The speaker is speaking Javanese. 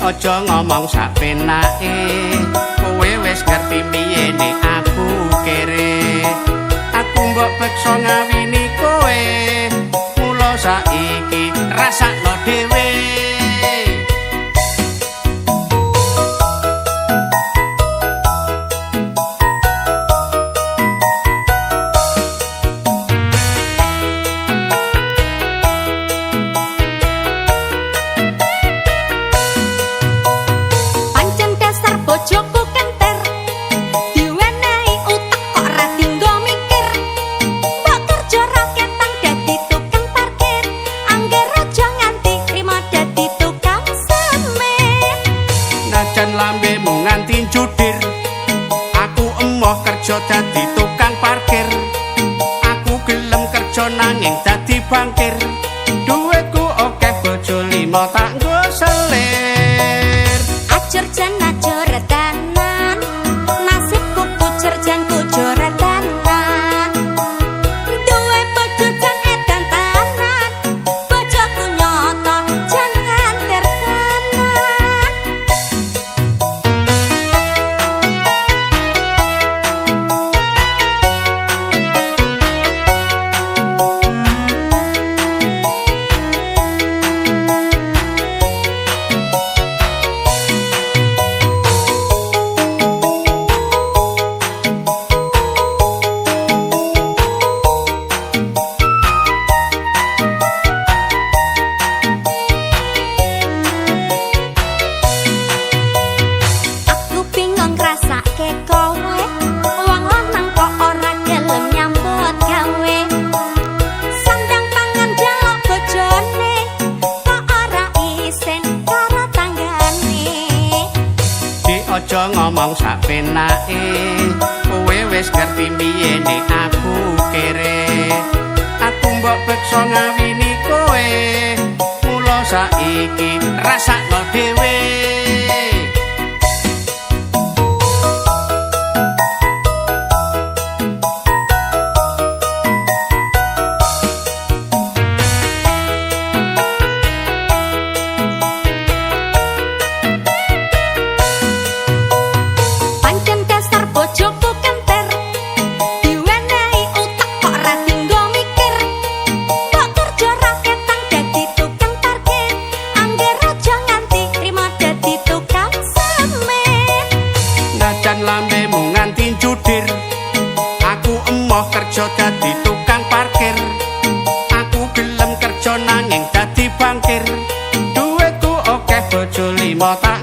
Aja ngomong sapenake, kowe wis ngerti piyene aku kere. Aku mbok peksa ngawini kowe, mula saiki rasakno dhewe. Bojoku kenter diwenehi utek kok ora dinggo mikir. Mbok kerja ra ketang dadi tukang parkir, angger aja nganti trimo dadi tukang semen. Najan lambemu nganti judir, aku emoh kerja dadi tukang parkir. Aku gelem kerja nanging dadi bangkir. Duitku akeh bojo 5 tak nggo selir. Ajur jan ajur tenan, nasibku kucur jan kucur tenan. Duwe bojo jan edan tenan, bojoku nyoto jan ngantir tenan. Aku bingung ngrasake kowe, wong lanang kok ora gelem nyambut gawe. Sandang pangan jaluk bojone, kok ora isin karo tanggane. Dik aja ngomong sapenake, kowe wis ngerti piyene aku kere. Aku mbok peksa ngawini kowe, mula saiki rasakno dhewe. Pancen dasar bojoku kenter diwenehi utek kok ora dinggo mikir. Mbok kerja ra ketang dadi tukang parkir, angger aja nganti trimo dadi tukang semen. Najan lambemu nganti judir, aku emoh kerja dadi tukang parkir. Aku gelem kerja nanging dadi bangkir. Duitku akeh bojo 5 tak